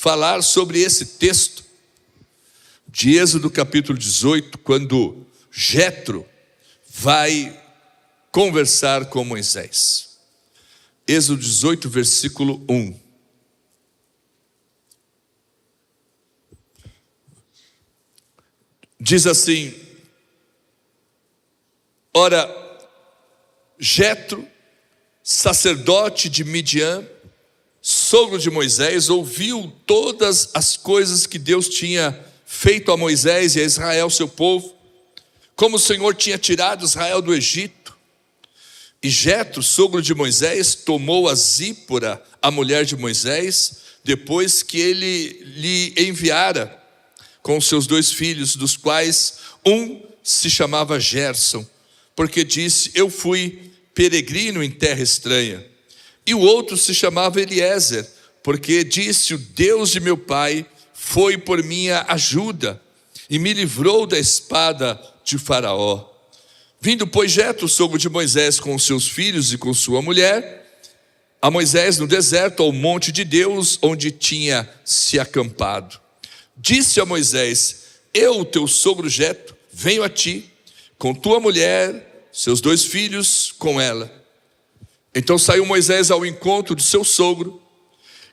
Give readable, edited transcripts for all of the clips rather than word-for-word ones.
falar sobre esse texto de Êxodo capítulo 18, quando Jetro vai conversar com Moisés. Êxodo 18, versículo 1. Diz assim: ora, Jetro, sacerdote de Midian, sogro de Moisés, ouviu todas as coisas que Deus tinha feito a Moisés e a Israel, seu povo, como o Senhor tinha tirado Israel do Egito. E Jetro, sogro de Moisés, tomou a Zípora, a mulher de Moisés, depois que ele lhe enviara com seus 2 filhos, dos quais um se chamava Gerson, porque disse: eu fui peregrino em terra estranha. E o outro se chamava Eliezer, porque disse: o Deus de meu pai foi por minha ajuda e me livrou da espada de Faraó. Vindo, pois, Jetro, sogro de Moisés, com os seus filhos e com sua mulher, a Moisés no deserto, ao monte de Deus, onde tinha se acampado, disse a Moisés: eu, teu sogro Jetro, venho a ti, com tua mulher, seus 2 filhos com ela. Então saiu Moisés ao encontro de seu sogro,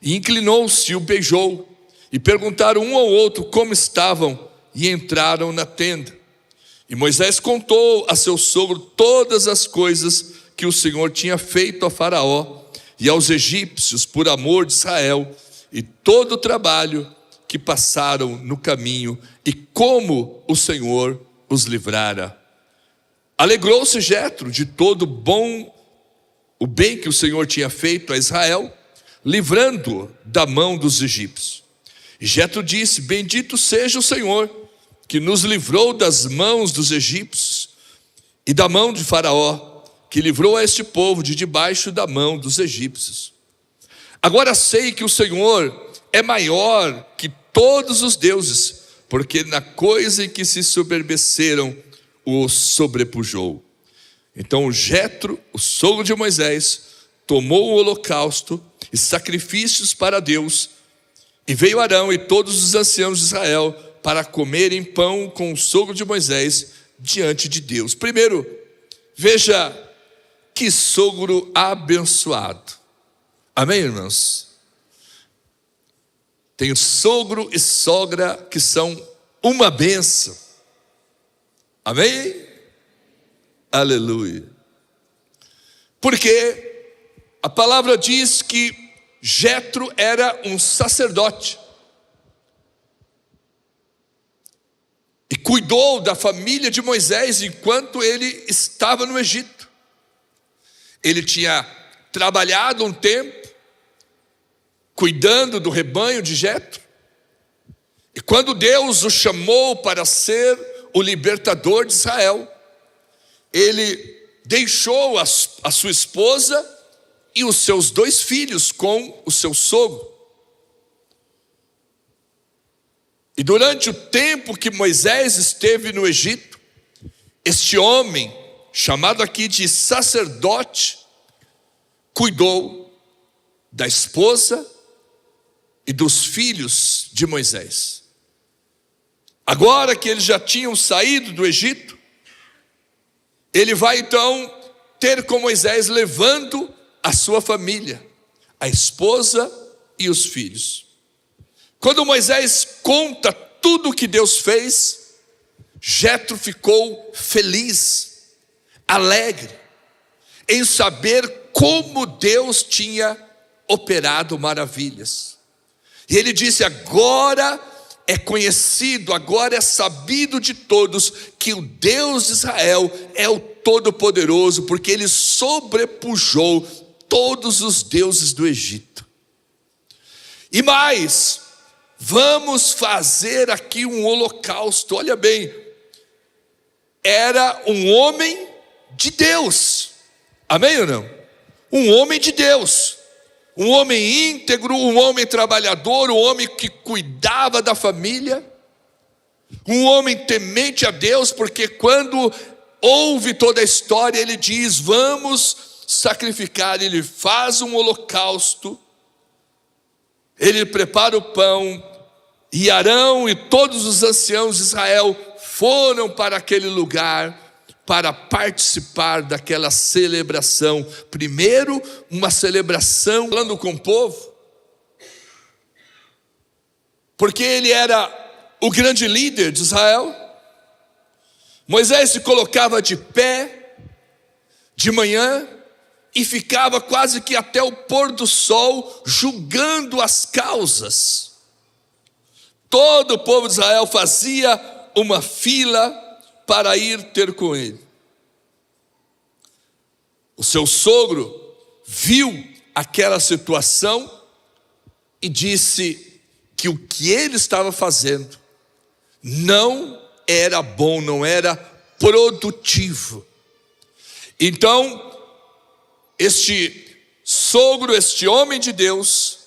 e inclinou-se e o beijou, e perguntaram um ao outro como estavam, e entraram na tenda. E Moisés contou a seu sogro todas as coisas que o Senhor tinha feito a Faraó e aos egípcios por amor de Israel, e todo o trabalho que passaram no caminho, e como o Senhor os livrara. Alegrou-se Jetro de todo o bem que o Senhor tinha feito a Israel, livrando-o da mão dos egípcios. E Jetro disse: bendito seja o Senhor, que nos livrou das mãos dos egípcios e da mão de Faraó, que livrou a este povo de debaixo da mão dos egípcios. Agora sei que o Senhor é maior que todos os deuses, porque na coisa em que se soberbeceram, o sobrepujou. Então Jetro, o sogro de Moisés, tomou o holocausto e sacrifícios para Deus, e veio Arão e todos os anciãos de Israel para comerem pão com o sogro de Moisés diante de Deus. Primeiro, veja que sogro abençoado. Amém, irmãos? Tenho sogro e sogra que são uma bênção. Amém? Aleluia. Porque a palavra diz que Jetro era um sacerdote e cuidou da família de Moisés enquanto ele estava no Egito. Ele tinha trabalhado um tempo cuidando do rebanho de Jetro, e quando Deus o chamou para ser o libertador de Israel, ele deixou a sua esposa e os seus 2 filhos com o seu sogro. E durante o tempo que Moisés esteve no Egito, este homem, chamado aqui de sacerdote, cuidou da esposa e dos filhos de Moisés. Agora que eles já tinham saído do Egito, ele vai então ter com Moisés, levando a sua família, a esposa e os filhos. Quando Moisés conta tudo o que Deus fez, Jetro ficou feliz, alegre, em saber como Deus tinha operado maravilhas. E ele disse: agora é conhecido, agora é sabido de todos que o Deus de Israel é o Todo-Poderoso, porque ele sobrepujou todos os deuses do Egito. E mais, vamos fazer aqui um holocausto. Olha bem, era um homem de Deus, amém ou não? Um homem de Deus, um homem íntegro, um homem trabalhador, um homem que cuidava da família, um homem temente a Deus, porque quando ouve toda a história, ele diz: vamos sacrificar. Ele faz um holocausto ele prepara o pão, e Arão e todos os anciãos de Israel foram para aquele lugar para participar daquela celebração. Primeiro, uma celebração falando com o povo, porque ele era o grande líder de Israel. Moisés se colocava de pé de manhã e ficava quase que até o pôr do sol julgando as causas. Todo o povo de Israel fazia uma fila para ir ter com ele. O seu sogro viu aquela situação e disse que o que ele estava fazendo não era bom, não era produtivo. Então, este sogro, este homem de Deus,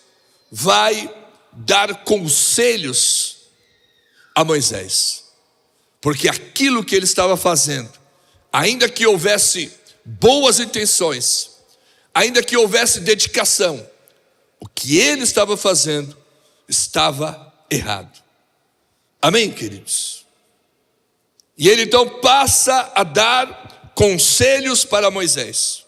vai dar conselhos a Moisés, porque aquilo que ele estava fazendo, ainda que houvesse boas intenções, ainda que houvesse dedicação, o que ele estava fazendo estava errado. Amém, queridos? E ele então passa a dar conselhos para Moisés.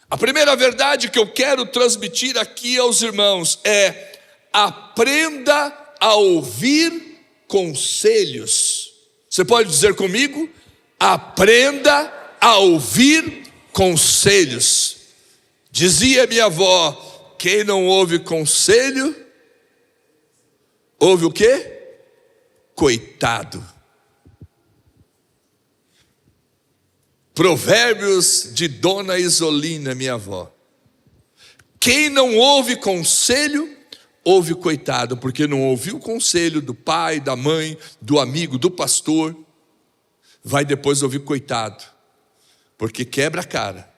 A primeira verdade que eu quero transmitir aqui aos irmãos é: aprenda a ouvir conselhos. Você pode dizer comigo? Aprenda a ouvir conselhos. Dizia minha avó: quem não ouve conselho, ouve o quê? Coitado. Provérbios de Dona Isolina, minha avó. Quem não ouve conselho, ouve coitado, porque não ouviu o conselho do pai, da mãe, do amigo, do pastor, vai depois ouvir coitado, porque quebra a cara.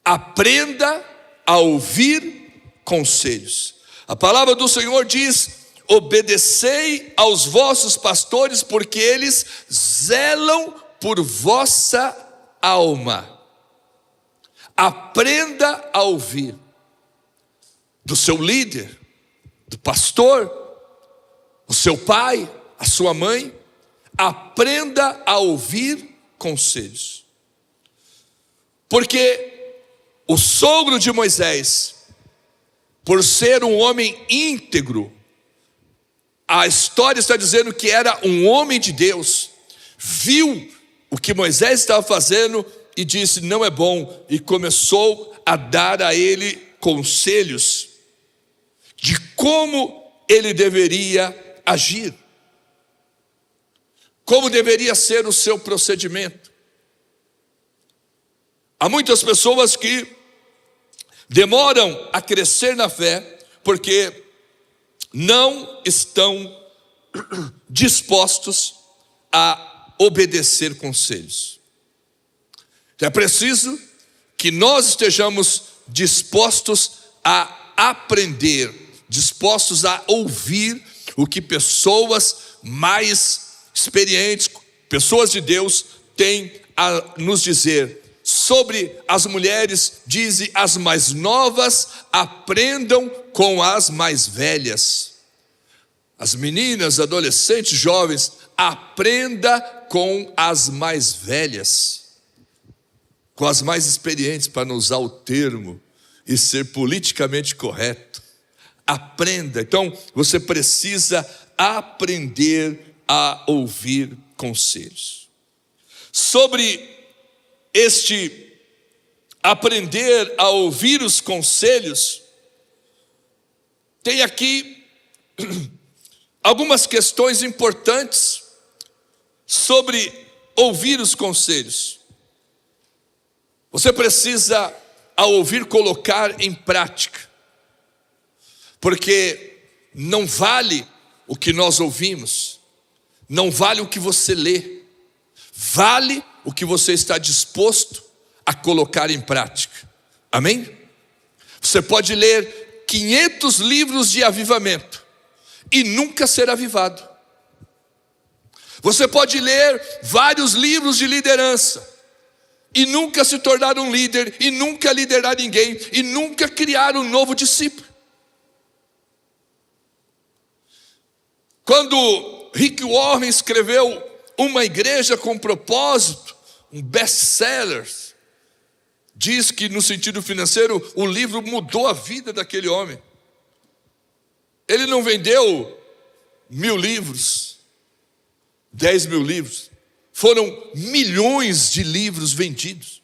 Aprenda a ouvir conselhos. A palavra do Senhor diz: obedecei aos vossos pastores, porque eles zelam por vossa alma. Aprenda a ouvir do seu líder, do pastor, o seu pai, a sua mãe. Aprenda a ouvir conselhos, porque o sogro de Moisés, por ser um homem íntegro, a história está dizendo que era um homem de Deus, viu o que Moisés estava fazendo e disse: não é bom, e começou a dar a ele conselhos de como ele deveria agir, como deveria ser o seu procedimento. Há muitas pessoas que demoram a crescer na fé porque não estão dispostos a obedecer conselhos. É preciso que nós estejamos dispostos a aprender, dispostos a ouvir o que pessoas mais experientes, pessoas de Deus, têm a nos dizer. Sobre as mulheres, diz: as mais novas aprendam com as mais velhas. As meninas, adolescentes, jovens, aprenda com as mais velhas, com as mais experientes, para não usar o termo e ser politicamente correto. Aprenda. Então, você precisa aprender a ouvir conselhos. Sobre este aprender a ouvir os conselhos, tem aqui algumas questões importantes sobre ouvir os conselhos. Você precisa, ao ouvir, colocar em prática, porque não vale o que nós ouvimos, não vale o que você lê, vale o que você está disposto a colocar em prática. Amém? Você pode ler 500 livros de avivamento e nunca ser avivado. Você pode ler vários livros de liderança e nunca se tornar um líder, e nunca liderar ninguém, e nunca criar um novo discípulo. Quando Rick Warren escreveu Uma Igreja com Propósito, um best-seller, diz que no sentido financeiro o livro mudou a vida daquele homem. Ele não vendeu 1000 livros, 10 mil livros, foram milhões de livros vendidos.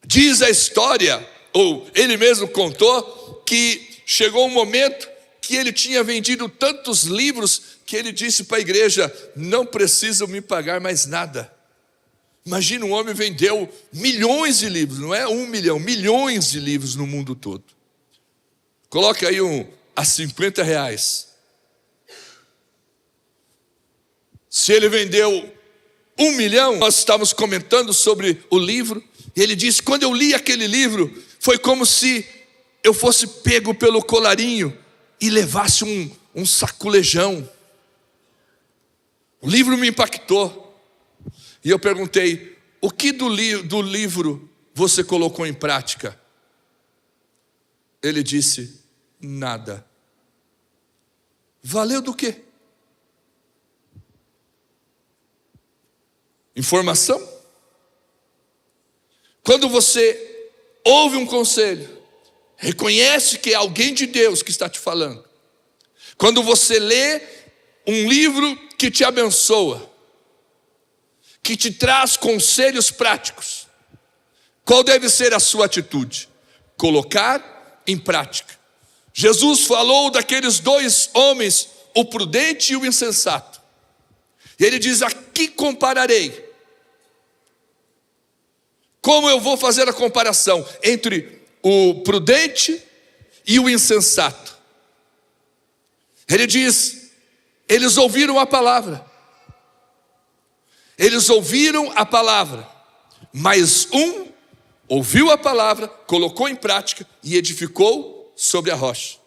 Diz a história, ou ele mesmo contou, que chegou um momento que ele tinha vendido tantos livros que ele disse para a igreja: não precisam me pagar mais nada. Imagina, um homem vendeu milhões de livros, não é 1 milhão, milhões de livros no mundo todo. Coloca aí a R$50. Se ele vendeu 1 milhão, nós estávamos comentando sobre o livro, e ele disse: quando eu li aquele livro, foi como se eu fosse pego pelo colarinho e levasse um saculejão. O livro me impactou. E eu perguntei: o que do livro você colocou em prática? Ele disse: nada. Valeu do quê? Informação? Quando você ouve um conselho, reconhece que é alguém de Deus que está te falando. Quando você lê um livro que te abençoa, que te traz conselhos práticos, qual deve ser a sua atitude? Colocar em prática. Jesus falou daqueles 2 homens, o prudente e o insensato. E ele diz: a que compararei? Como eu vou fazer a comparação entre o prudente e o insensato? Ele diz: eles ouviram a palavra. Eles ouviram a palavra, mas um ouviu a palavra, colocou em prática e edificou sobre a rocha.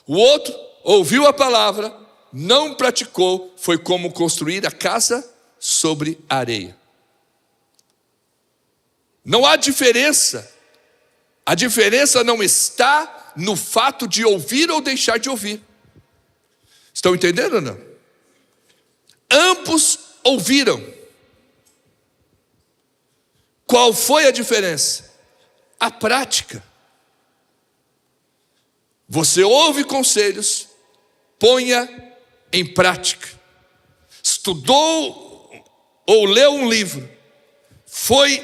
O outro ouviu a palavra, não praticou, foi como construir a casa sobre a areia. Não há diferença. A diferença não está no fato de ouvir ou deixar de ouvir. Estão entendendo ou não? Ambos ouviram. Qual foi a diferença? A prática. Você ouve conselhos, ponha em prática. Estudou ou leu um livro, foi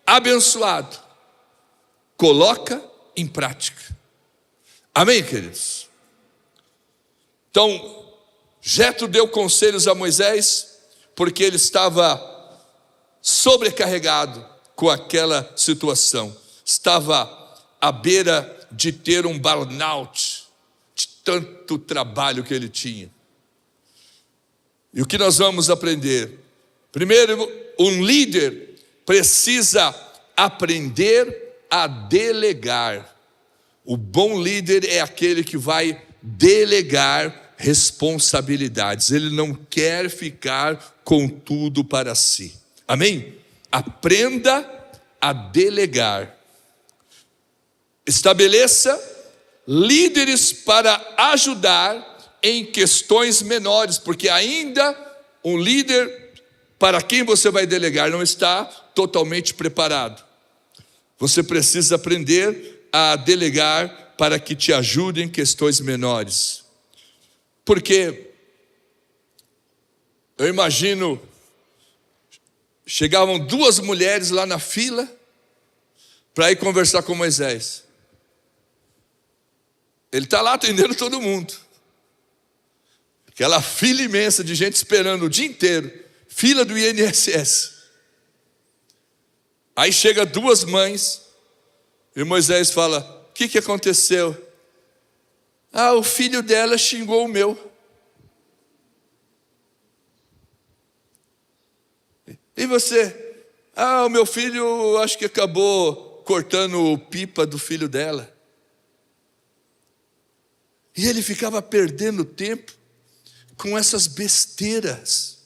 abençoado, coloca em prática. Amém, queridos? Então, Jetro deu conselhos a Moisés, porque ele estava sobrecarregado com aquela situação, estava à beira de ter um burnout, de tanto trabalho que ele tinha. E o que nós vamos aprender? Primeiro, um líder precisa aprender a delegar. O bom líder é aquele que vai delegar responsabilidades. Ele não quer ficar com tudo para si. Amém? Aprenda a delegar. Estabeleça líderes para ajudar em questões menores, porque ainda um líder para quem você vai delegar não está totalmente preparado. Você precisa aprender a delegar para que te ajude em questões menores. Porque eu imagino, chegavam 2 mulheres lá na fila para ir conversar com Moisés. Ele está lá atendendo todo mundo. Aquela fila imensa de gente esperando o dia inteiro, fila do INSS. Aí chega 2 mães e Moisés fala: o que aconteceu? Ah, o filho dela xingou o meu. E você? Ah, o meu filho acho que acabou cortando pipa do filho dela. E ele ficava perdendo tempo com essas besteiras,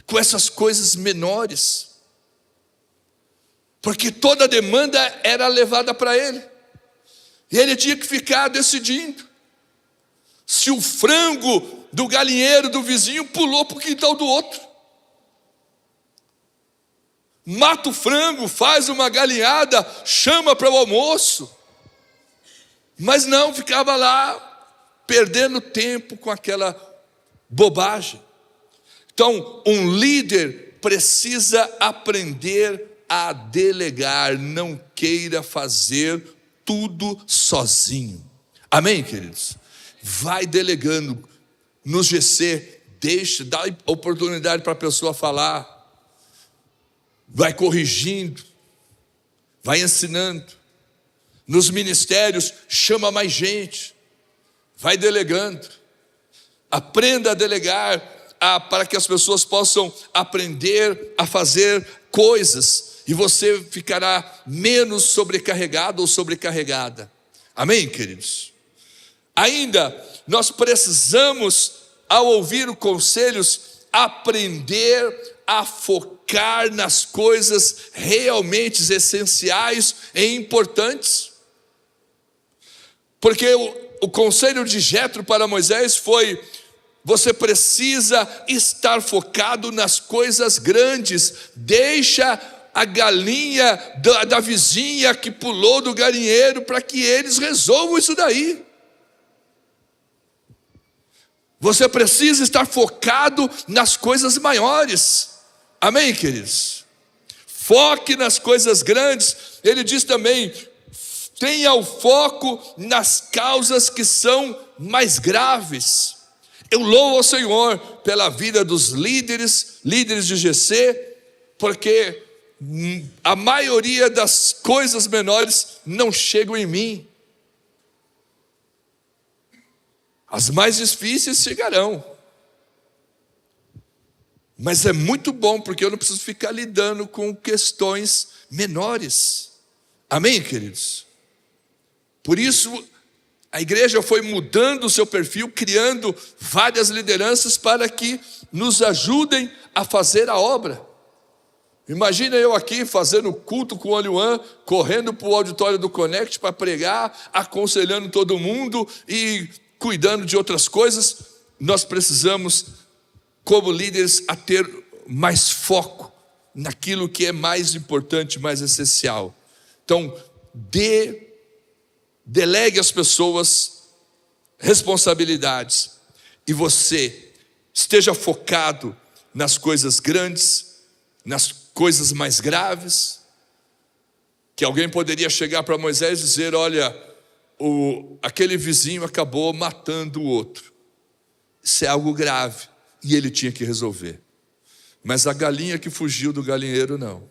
com essas coisas menores. porque toda a demanda era levada para ele, e ele tinha que ficar decidindo se o frango do galinheiro do vizinho pulou para o quintal do outro. Mata o frango, faz uma galinhada, chama para o almoço, mas não, ficava lá perdendo tempo com aquela bobagem. Então, um líder precisa aprender a delegar, não queira fazer tudo sozinho. Amém, queridos? Vai delegando. No GC, dá oportunidade para a pessoa falar, vai corrigindo, vai ensinando. Nos ministérios, chama mais gente, vai delegando. Aprenda a delegar, para que as pessoas possam aprender a fazer coisas, e você ficará menos sobrecarregado ou sobrecarregada. Amém, queridos? Ainda, nós precisamos, ao ouvir os conselhos, aprender a focar nas coisas realmente essenciais e importantes. Porque o conselho de Jetro para Moisés foi: você precisa estar focado nas coisas grandes. Deixa a galinha da vizinha que pulou do galinheiro para que eles resolvam isso daí. Você precisa estar focado nas coisas maiores. Amém, queridos? Foque nas coisas grandes. Ele diz também: tenha o foco nas causas que são mais graves. Eu louvo ao Senhor pela vida dos líderes de GC, porque a maioria das coisas menores não chegam em mim. As mais difíceis chegarão. Mas é muito bom, porque eu não preciso ficar lidando com questões menores. Amém, queridos? Por isso, a igreja foi mudando o seu perfil, criando várias lideranças para que nos ajudem a fazer a obra. Imagina eu aqui fazendo culto com o Oliwan, correndo para o auditório do Connect para pregar, aconselhando todo mundo e cuidando de outras coisas. Nós precisamos, como líderes, a ter mais foco naquilo que é mais importante, mais essencial. Então, delegue às pessoas responsabilidades, e você esteja focado nas coisas grandes, nas coisas mais graves, que alguém poderia chegar para Moisés e dizer: olha, aquele vizinho acabou matando o outro. Isso é algo grave, e ele tinha que resolver. Mas a galinha que fugiu do galinheiro, não.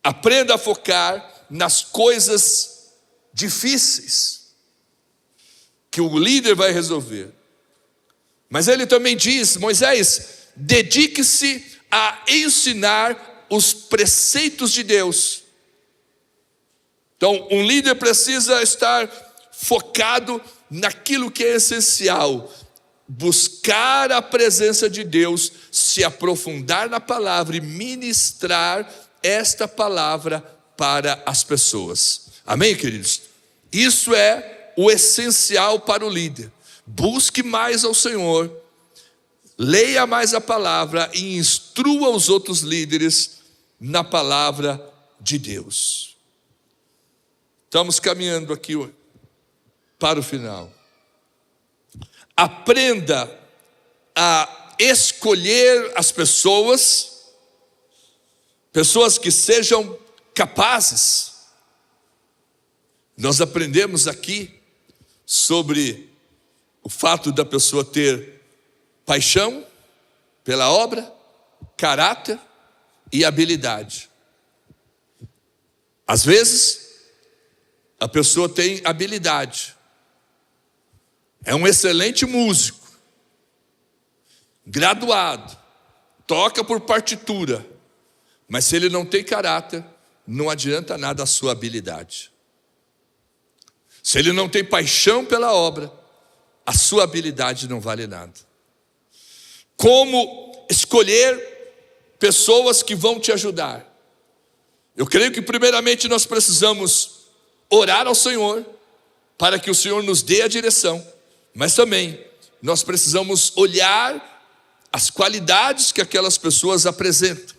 Aprenda a focar nas coisas difíceis, que o líder vai resolver. Mas ele também diz: Moisés, dedique-se a ensinar os preceitos de Deus. Então, um líder precisa estar focado naquilo que é essencial, buscar a presença de Deus, se aprofundar na palavra e ministrar esta palavra para as pessoas. Amém, queridos? Isso é o essencial para o líder. Busque mais ao Senhor, leia mais a palavra e instrua os outros líderes na palavra de Deus. Estamos caminhando aqui para o final. Aprenda a escolher as pessoas que sejam capazes. Nós aprendemos aqui sobre o fato da pessoa ter paixão pela obra, caráter e habilidade. Às vezes, a pessoa tem habilidade, é um excelente músico, graduado, toca por partitura, mas se ele não tem caráter, não adianta nada a sua habilidade. Se ele não tem paixão pela obra, a sua habilidade não vale nada. Como escolher pessoas que vão te ajudar? Eu creio que primeiramente nós precisamos orar ao Senhor, para que o Senhor nos dê a direção, mas também nós precisamos olhar as qualidades que aquelas pessoas apresentam,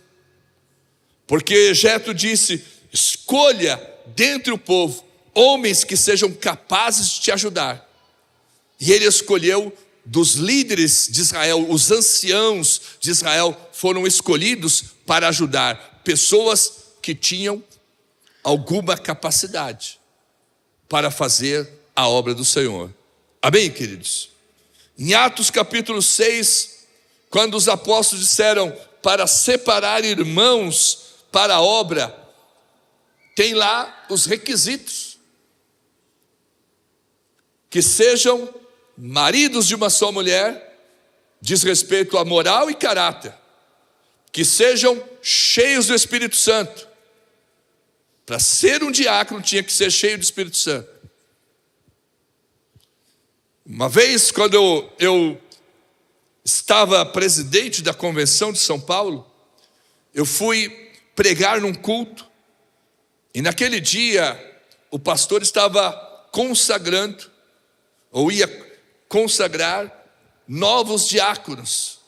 porque Jetro disse: escolha dentre o povo homens que sejam capazes de te ajudar. E ele escolheu dos líderes de Israel, os anciãos de Israel foram escolhidos para ajudar pessoas que tinham alguma capacidade para fazer a obra do Senhor. Amém, queridos? Em Atos capítulo 6, quando os apóstolos disseram para separar irmãos para a obra, tem lá os requisitos: que sejam maridos de uma só mulher, diz respeito a moral e caráter, que sejam cheios do Espírito Santo. Para ser um diácono tinha que ser cheio do Espírito Santo. Uma vez, quando eu estava presidente da convenção de São Paulo, eu fui pregar num culto, e naquele dia o pastor estava consagrando, ou ia consagrar novos diáconos.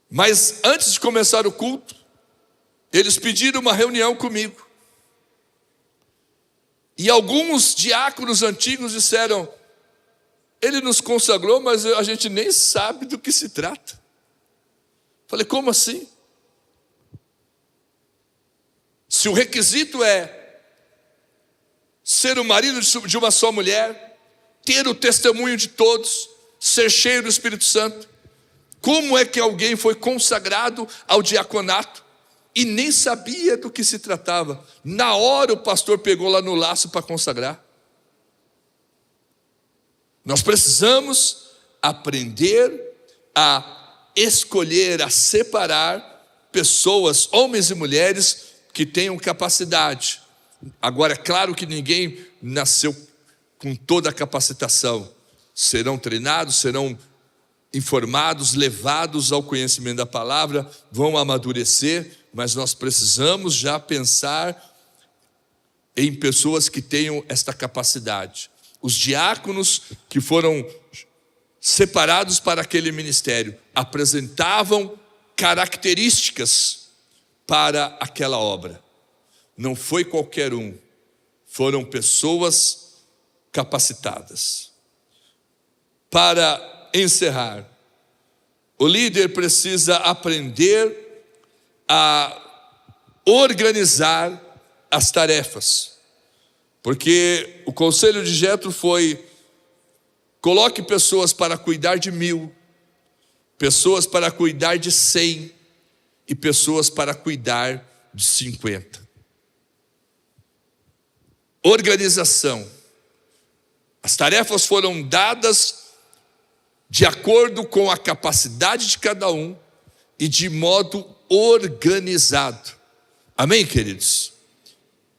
Mas antes de começar o culto, eles pediram uma reunião comigo. E alguns diáconos antigos disseram: ele nos consagrou, mas a gente nem sabe do que se trata. Falei: como assim? Se o requisito é ser o marido de uma só mulher, ter o testemunho de todos, ser cheio do Espírito Santo, como é que alguém foi consagrado ao diaconato e nem sabia do que se tratava? Na hora o pastor pegou lá no laço para consagrar. Nós precisamos aprender a escolher, a separar pessoas, homens e mulheres, que tenham capacidade. Agora, é claro que ninguém nasceu com toda a capacitação. Serão treinados, serão informados, levados ao conhecimento da palavra, vão amadurecer, mas nós precisamos já pensar em pessoas que tenham esta capacidade. Os diáconos que foram separados para aquele ministério apresentavam características para aquela obra. Não foi qualquer um, foram pessoas capacitadas. Para encerrar, o líder precisa aprender a organizar as tarefas, porque o conselho de Jetro foi: coloque pessoas para cuidar de 1000, pessoas para cuidar de 100 e pessoas para cuidar de 50. Organização. As tarefas foram dadas de acordo com a capacidade de cada um e de modo organizado. Amém, queridos?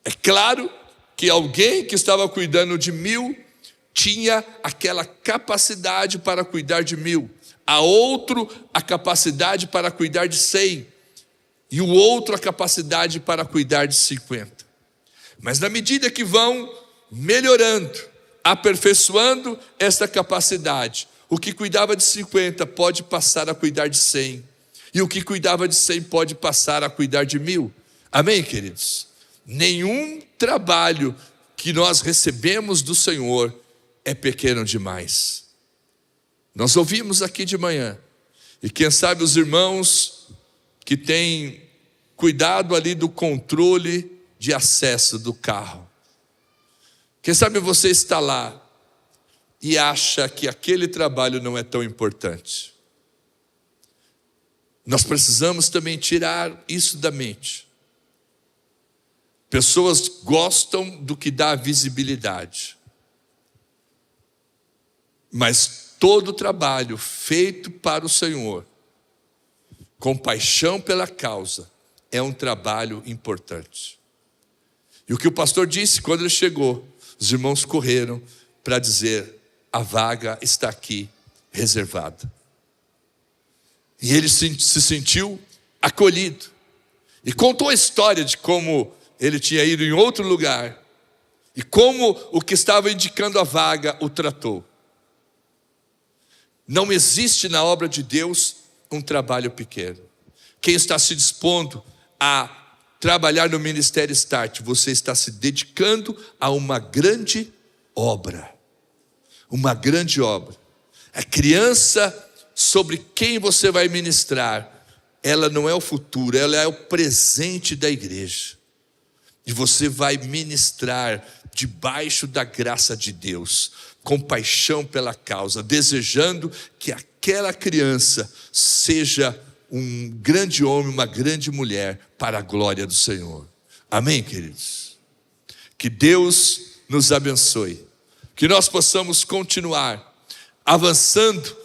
É claro que alguém que estava cuidando de 1000 tinha aquela capacidade para cuidar de 1000, a outro a capacidade para cuidar de 100 e o outro a capacidade para cuidar de 50. Mas na medida que vão melhorando, aperfeiçoando esta capacidade, o que cuidava de 50 pode passar a cuidar de 100, e o que cuidava de 100 pode passar a cuidar de 1000. Amém, queridos? Nenhum trabalho que nós recebemos do Senhor é pequeno demais. Nós ouvimos aqui de manhã, e quem sabe os irmãos que têm cuidado ali do controle de acesso do carro, quem sabe você está lá e acha que aquele trabalho não é tão importante. Nós precisamos também tirar isso da mente. Pessoas gostam do que dá visibilidade, mas todo trabalho feito para o Senhor, com paixão pela causa, é um trabalho importante. E o que o pastor disse quando ele chegou, os irmãos correram para dizer: a vaga está aqui reservada. E ele se sentiu acolhido. E contou a história de como ele tinha ido em outro lugar e como o que estava indicando a vaga o tratou. Não existe na obra de Deus um trabalho pequeno. Quem está se dispondo a trabalhar no Ministério Start, você está se dedicando a uma grande obra. Uma grande obra. A criança sobre quem você vai ministrar, ela não é o futuro, ela é o presente da igreja. E você vai ministrar debaixo da graça de Deus, com paixão pela causa, desejando que aquela criança seja um grande homem, uma grande mulher, para a glória do Senhor. Amém, queridos? Que Deus nos abençoe, que nós possamos continuar avançando